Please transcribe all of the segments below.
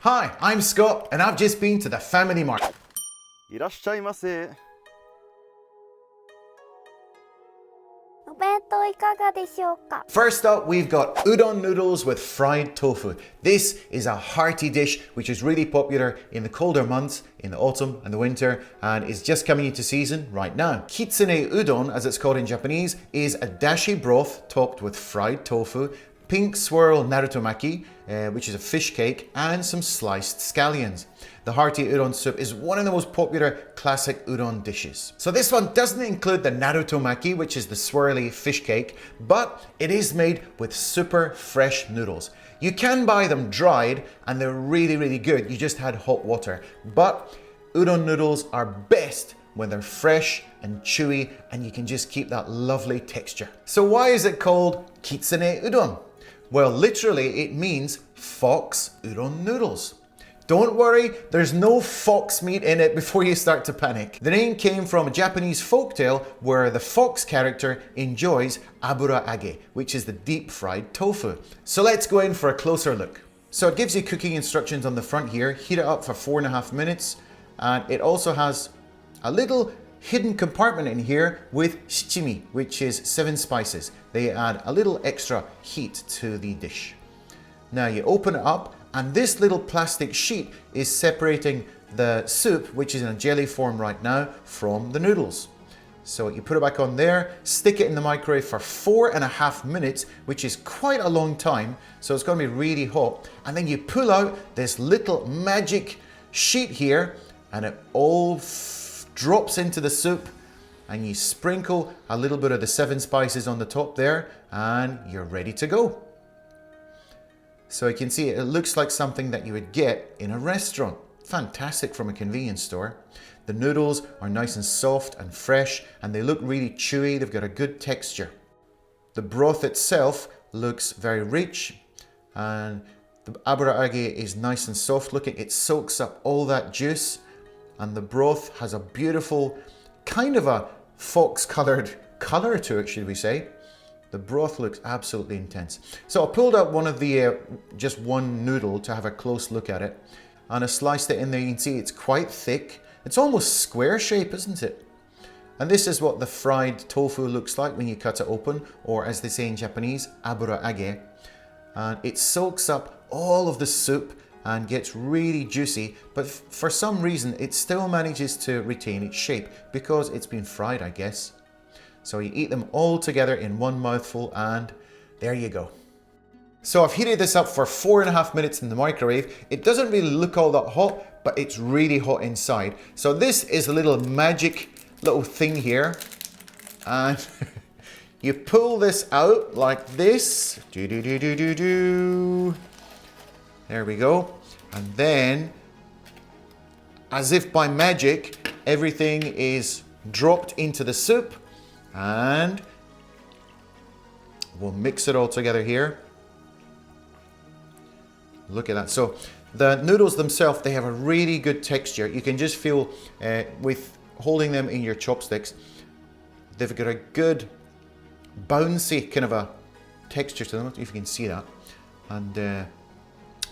Hi, I'm Scott, and I've just been to the Family Mart. いらっしゃいませ。お弁当いかがでしょうか？ First up, we've got udon noodles with fried tofu. This is a hearty dish which is really popular in the colder months, in the autumn and the winter, and is just coming into season right now. Kitsune udon, as it's called in Japanese, is a dashi broth topped with fried tofu, pink swirl narutomaki, which is a fish cake, and some sliced scallions. The hearty udon soup is one of the most popular classic udon dishes. So this one doesn't include the narutomaki, which is the swirly fish cake, but it is made with super fresh noodles. You can buy them dried and they're really, really good. You just had hot water. But udon noodles are best when they're fresh and chewy and you can just keep that lovely texture. So why is it called Kitsune udon? Well, literally it means fox udon noodles. Don't worry, there's no fox meat in it before you start to panic. The name came from a Japanese folktale where the fox character enjoys abura age, which is the deep fried tofu. So let's go in for a closer look. So it gives you cooking instructions on the front here. Heat it up for 4.5 minutes. And it also has a little hidden compartment in here with shichimi, which is 7 spices. They add a little extra heat to the dish. Now you open it up, and this little plastic sheet is separating the soup, which is in a jelly form right now, from the noodles. So you put it back on there, stick it in the microwave for 4.5 minutes, which is quite a long time. So it's going to be really hot. And then you pull out this little magic sheet here, and it all drops into the soup. And you sprinkle a little bit of the 7 spices on the top there, and you're ready to go. So you can see it looks like something that you would get in a restaurant. Fantastic from a convenience store. The noodles are nice and soft and fresh, and they look really chewy. They've got a good texture. The broth itself looks very rich, and the abura age is nice and soft looking. It soaks up all that juice, and the broth has a beautiful kind of a fox colored color to it, should we say. The broth looks absolutely intense. So I pulled out one of the, just one noodle to have a close look at it. And I sliced it in there. You can see it's quite thick. It's almost square shape, isn't it? And this is what the fried tofu looks like when you cut it open, or as they say in Japanese, abura age. And it soaks up all of the soup and gets really juicy, but for some reason it still manages to retain its shape because it's been fried, I guess. So you eat them all together in one mouthful, and there you go. So I've heated this up for 4.5 minutes in the microwave. It doesn't really look all that hot, but it's really hot inside. So this is a little magic little thing here. And you pull this out like this. There we go. And then, as if by magic, everything is dropped into the soup. And we'll mix it all together here. Look at that. So the noodles themselves, they have a really good texture. You can just feel with holding them in your chopsticks, they've got a good bouncy kind of a texture to them. I don't know if you can see that. And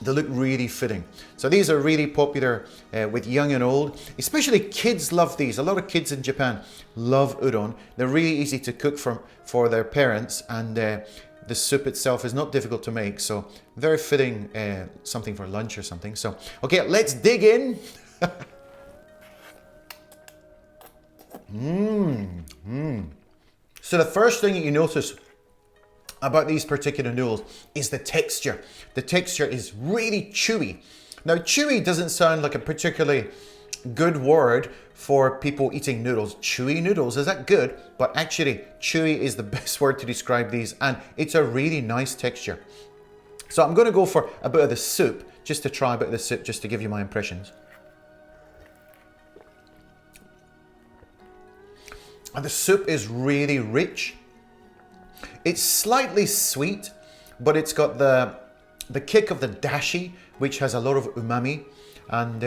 they look really fitting. So these are really popular with young and old. Especially kids love these. A lot of kids in Japan love udon. They're really easy to cook for their parents, and the soup itself is not difficult to make. So very fitting something for lunch or something. So, okay, let's dig in. So the first thing that you notice about these particular noodles is the texture. The texture is really chewy. Now, chewy doesn't sound like a particularly good word for people eating noodles. Chewy noodles, is that good? But actually, chewy is the best word to describe these, and it's a really nice texture. So I'm going to go for a bit of the soup, just to try a bit of the soup, just to give you my impressions. And the soup is really rich. It's slightly sweet, but it's got the kick of the dashi, which has a lot of umami. And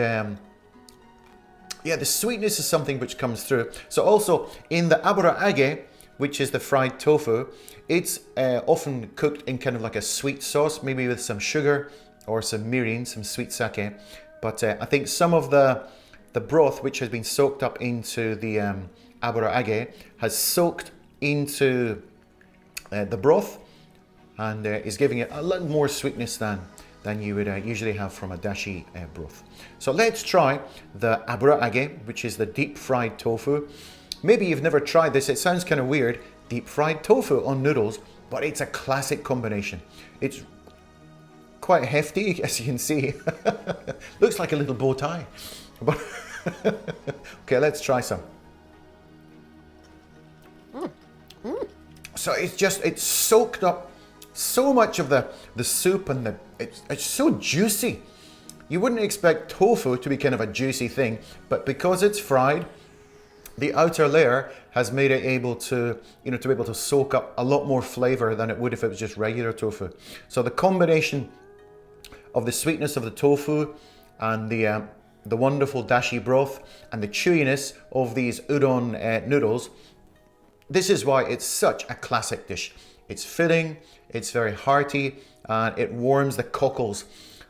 yeah, the sweetness is something which comes through. So also in the abura age, which is the fried tofu, it's often cooked in kind of like a sweet sauce, maybe with some sugar or some mirin, some sweet sake. But I think some of the broth, which has been soaked up into the abura-age, has soaked into the broth and is giving it a little more sweetness than you would usually have from a dashi broth. So let's try the abura-age, which is the deep fried tofu. Maybe you've never tried this. It sounds kind of weird, deep fried tofu on noodles, but it's a classic combination. It's quite hefty, as you can see. Looks like a little bow tie. Okay, let's try some. So it's soaked up so much of the soup, and it's so juicy. You wouldn't expect tofu to be kind of a juicy thing, but because it's fried, the outer layer has made it able to, to be able to soak up a lot more flavor than it would if it was just regular tofu. So the combination of the sweetness of the tofu and the wonderful dashi broth and the chewiness of these udon noodles, this is why it's such a classic dish. It's filling, it's very hearty, and it warms the cockles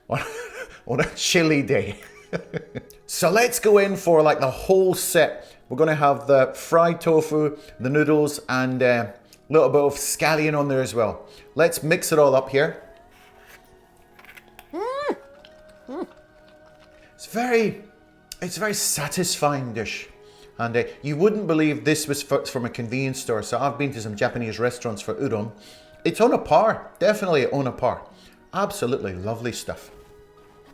on a chilly day. So let's go in for like the whole set. We're going to have the fried tofu, the noodles, and a little bit of scallion on there as well. Let's mix it all up here. It's a very satisfying dish. And you wouldn't believe this was from a convenience store. So I've been to some Japanese restaurants for udon. It's on a par, definitely on a par. Absolutely lovely stuff.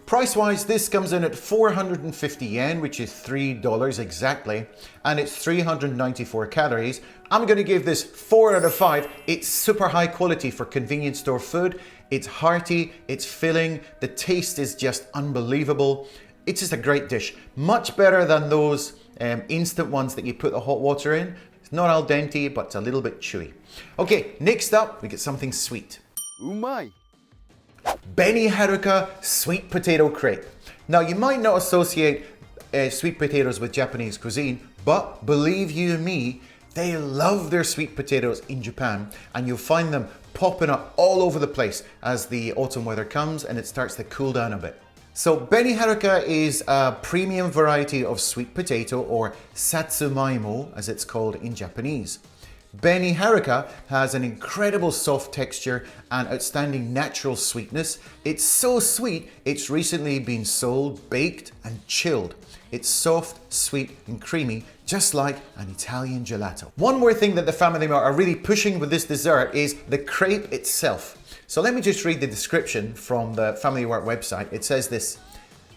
Price-wise, this comes in at 450 yen, which is $3 exactly, and it's 394 calories. I'm going to give this 4 out of 5. It's super high quality for convenience store food. It's hearty, it's filling, the taste is just unbelievable. It's just a great dish. Much better than those instant ones that you put the hot water in. It's not al dente, but it's a little bit chewy. Okay, next up, we get something sweet. Umai. Beni Haruka sweet potato crepe. Now, you might not associate sweet potatoes with Japanese cuisine, but believe you me, they love their sweet potatoes in Japan, and you'll find them popping up all over the place as the autumn weather comes and it starts to cool down a bit. So Beni Haruka is a premium variety of sweet potato, or satsumaimo as it's called in Japanese. Beni Haruka has an incredible soft texture and outstanding natural sweetness. It's so sweet, it's recently been sold, baked and chilled. It's soft, sweet and creamy, just like an Italian gelato. One more thing that the Family Mart are really pushing with this dessert is the crepe itself. So let me just read the description from the Family Mart website. It says this: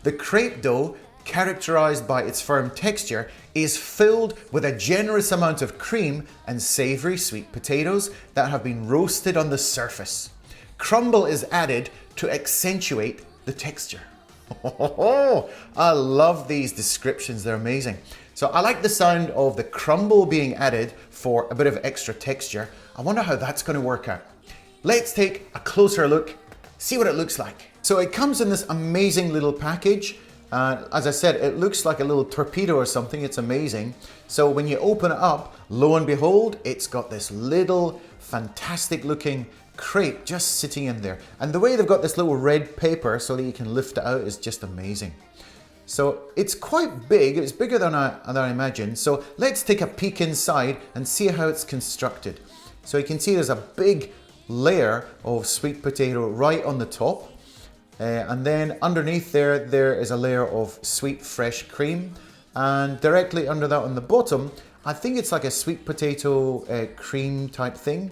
the crepe dough, characterized by its firm texture, is filled with a generous amount of cream and savory sweet potatoes that have been roasted on the surface. Crumble is added to accentuate the texture. I love these descriptions, they're amazing. So I like the sound of the crumble being added for a bit of extra texture. I wonder how that's going to work out. Let's take a closer look, see what it looks like. So it comes in this amazing little package. As I said, it looks like a little torpedo or something. It's amazing. So when you open it up, lo and behold, it's got this little fantastic looking crepe just sitting in there. And the way they've got this little red paper so that you can lift it out is just amazing. So it's quite big. It's bigger than I imagined. So let's take a peek inside and see how it's constructed. So you can see there's a big layer of sweet potato right on the top. And then underneath there is a layer of sweet fresh cream, and directly under that on the bottom, I think it's like a sweet potato cream type thing.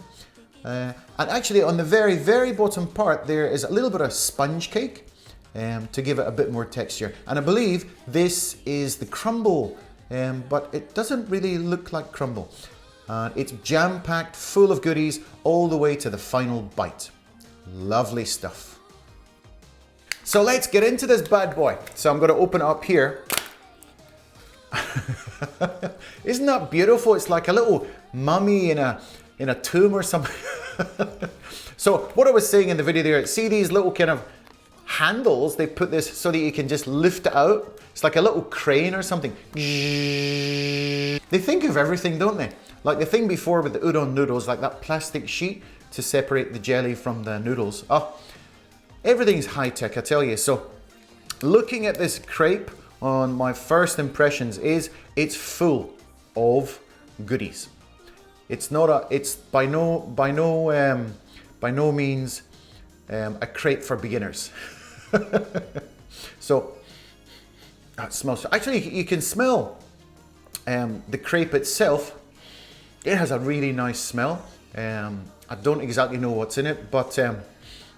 And actually on the very, very bottom part, there is a little bit of sponge cake to give it a bit more texture. And I believe this is the crumble, but it doesn't really look like crumble. It's jam-packed, full of goodies, all the way to the final bite. Lovely stuff. So let's get into this bad boy. So I'm going to open it up here. Isn't that beautiful? It's like a little mummy in a tomb or something. So what I was saying in the video there, see these little kind of handles? They put this so that you can just lift it out. It's like a little crane or something. They think of everything, don't they? Like the thing before with the udon noodles, like that plastic sheet to separate the jelly from the noodles. Oh, Everything's high tech, I tell you. So looking at this crepe, on my first impressions is it's full of goodies. It's not a, it's by no means a crepe for beginners. So that smells, actually you can smell the crepe itself. It has a really nice smell. I don't exactly know what's in it, but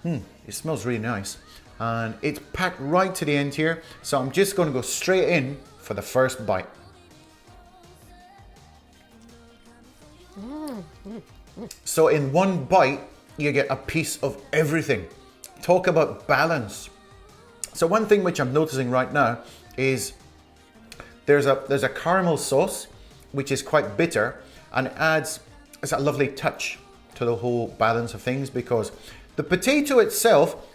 it smells really nice. And it's packed right to the end here. So I'm just going to go straight in for the first bite. So in one bite, you get a piece of everything. Talk about balance. So one thing which I'm noticing right now is there's a caramel sauce, which is quite bitter, and adds a lovely touch to the whole balance of things, because the potato itself,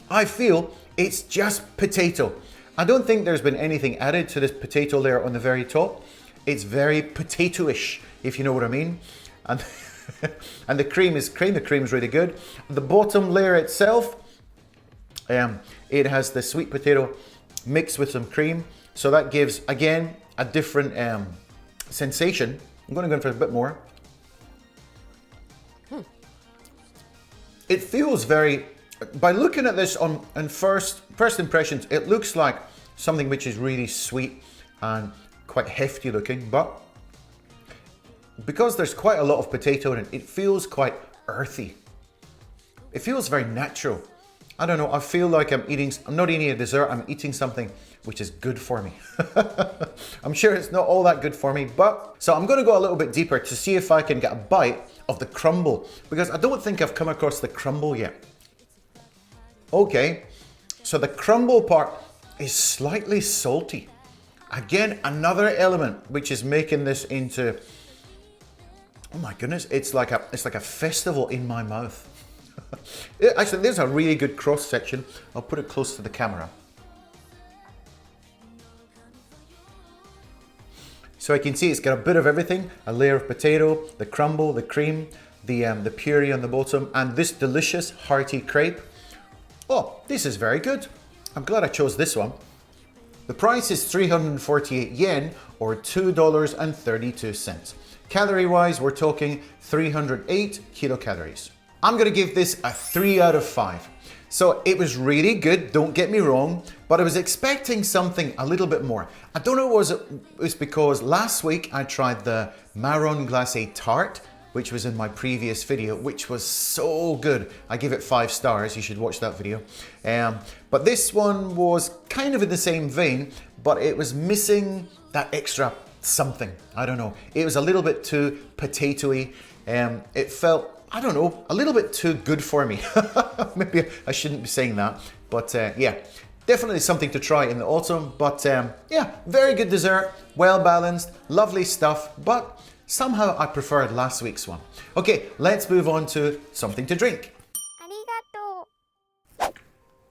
I feel it's just potato. I don't think there's been anything added to this potato layer on the very top. It's very potato-ish, if you know what I mean. And, and the cream is really good. The bottom layer itself, it has the sweet potato mixed with some cream. So that gives, again, a different sensation. I'm going to go in for a bit more. It feels very, by looking at this on first impressions, it looks like something which is really sweet and quite hefty looking, but because there's quite a lot of potato in it, it feels quite earthy. It feels very natural. I don't know, I feel like I'm not eating a dessert, I'm eating something which is good for me. I'm sure it's not all that good for me, but so I'm going to go a little bit deeper to see if I can get a bite of the crumble, because I don't think I've come across the crumble yet. Okay, so the crumble part is slightly salty. Again, another element which is making this into, oh my goodness, it's like a festival in my mouth. Actually, there's a really good cross section. I'll put it close to the camera. So I can see it's got a bit of everything, a layer of potato, the crumble, the cream, the puree on the bottom, and this delicious hearty crepe. Oh, this is very good. I'm glad I chose this one. The price is 348 yen, or $2.32. Calorie-wise, we're talking 308 kilocalories. I'm gonna give this a 3 out of 5. So it was really good, don't get me wrong, but I was expecting something a little bit more. I don't know, it was because last week I tried the marron glacé tart, which was in my previous video, which was so good. I give it 5 stars, you should watch that video. But this one was kind of in the same vein, but it was missing that extra something. I don't know. It was a little bit too potatoey. It felt, I don't know, a little bit too good for me. Maybe I shouldn't be saying that, but yeah, definitely something to try in the autumn. But yeah, very good dessert, well balanced, lovely stuff, but somehow I preferred last week's one. Okay, let's move on to something to drink. ありがとう。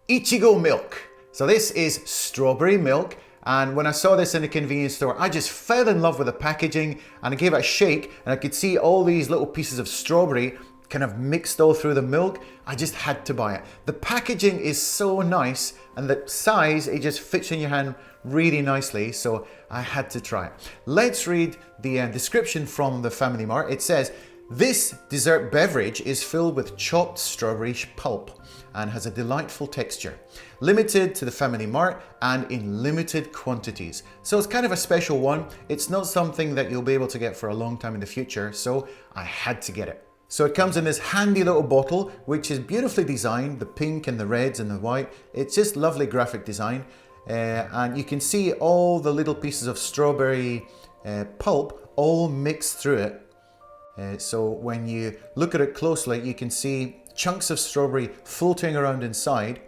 Ichigo milk. So this is strawberry milk. And when I saw this in the convenience store, I just fell in love with the packaging, and I gave it a shake, and I could see all these little pieces of strawberry kind of mixed all through the milk. I just had to buy it. The packaging is so nice, and the size, it just fits in your hand really nicely, so I had to try it. Let's read the description from the Family Mart. It says, this dessert beverage is filled with chopped strawberry pulp and has a delightful texture. Limited to the Family Mart and in limited quantities. So it's kind of a special one. It's not something that you'll be able to get for a long time in the future, so I had to get it. So it comes in this handy little bottle, which is beautifully designed, the pink and the reds and the white. It's just lovely graphic design. And you can see all the little pieces of strawberry pulp all mixed through it. So when you look at it closely, you can see chunks of strawberry floating around inside.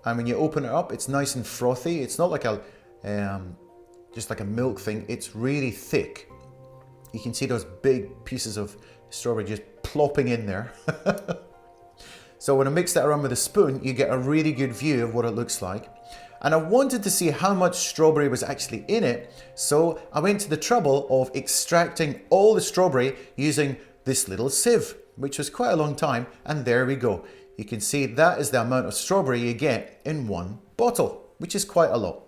And when you open it up, it's nice and frothy. It's not like just like a milk thing. It's really thick. You can see those big pieces of strawberry just plopping in there. So when I mix that around with a spoon, you get a really good view of what it looks like. And I wanted to see how much strawberry was actually in it, so I went to the trouble of extracting all the strawberry using this little sieve, which was quite a long time, and there we go. you can see that is the amount of strawberry you get in one bottle, which is quite a lot.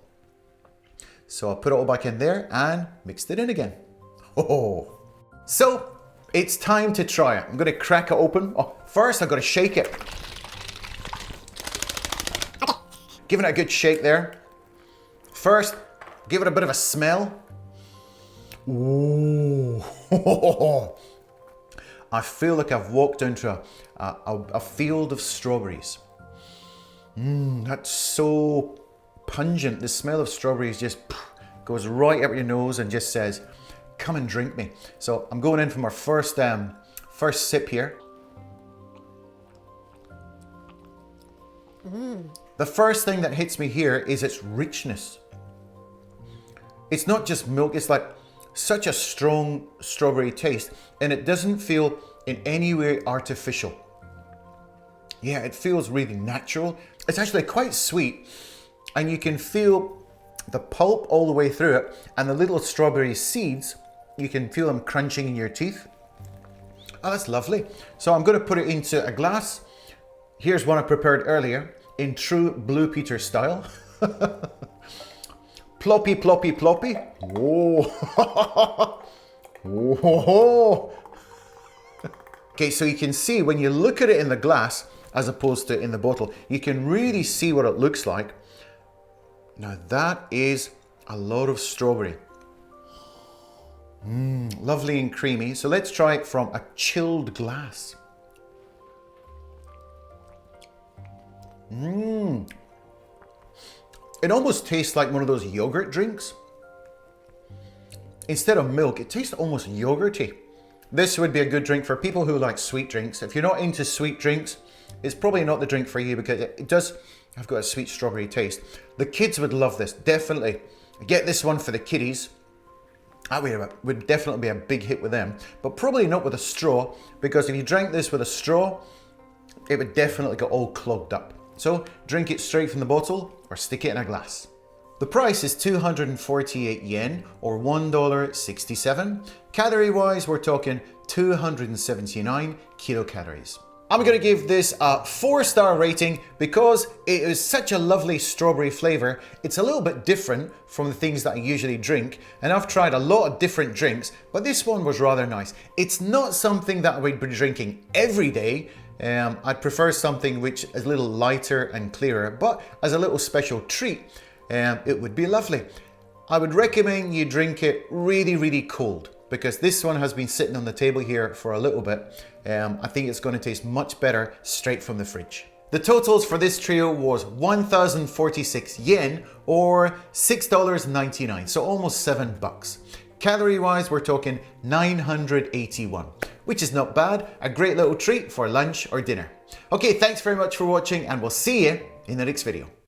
So I'll put it all back in there and mixed it in again. Oh, so it's time to try it. I'm going to crack it open. Oh, first I've got to shake it. Okay. Giving it a good shake there. First, give it a bit of a smell. Ooh. I feel like I've walked into a field of strawberries. That's so pungent. The smell of strawberries just goes right up your nose and just says, come and drink me. So I'm going in for my first sip here. The first thing that hits me here is its richness. It's not just milk, it's like such a strong strawberry taste, and it doesn't feel in any way artificial. Yeah, it feels really natural. It's actually quite sweet, and you can feel the pulp all the way through it, and the little strawberry seeds, you can feel them crunching in your teeth. Oh, that's lovely. So I'm going to put it into a glass. Here's one I prepared earlier in true Blue Peter style. Ploppy, ploppy, ploppy. Whoa. Whoa. Okay, so you can see when you look at it in the glass as opposed to in the bottle, you can really see what it looks like. Now that is a lot of strawberry. Lovely and creamy. So let's try it from a chilled glass. It almost tastes like one of those yogurt drinks. Instead of milk, it tastes almost yogurty. This would be a good drink for people who like sweet drinks. If you're not into sweet drinks, it's probably not the drink for you because it does have got a sweet strawberry taste. The kids would love this, definitely. Get this one for the kiddies. That would definitely be a big hit with them, but probably not with a straw, because if you drank this with a straw, it would definitely get all clogged up. So drink it straight from the bottle or stick it in a glass. The price is 248 yen or $1.67. Calorie wise, we're talking 279 kilocalories. I'm going to give this a 4-star rating because it is such a lovely strawberry flavor. It's a little bit different from the things that I usually drink, and I've tried a lot of different drinks, but this one was rather nice. It's not something that I would be drinking every day. I'd prefer something which is a little lighter and clearer, but as a little special treat, it would be lovely. I would recommend you drink it really, really cold, because this one has been sitting on the table here for a little bit. I think it's going to taste much better straight from the fridge. The totals for this trio was 1,046 yen or $6.99, so almost $7. Calorie wise, we're talking 981, which is not bad. A great little treat for lunch or dinner. Okay, thanks very much for watching, and we'll see you in the next video.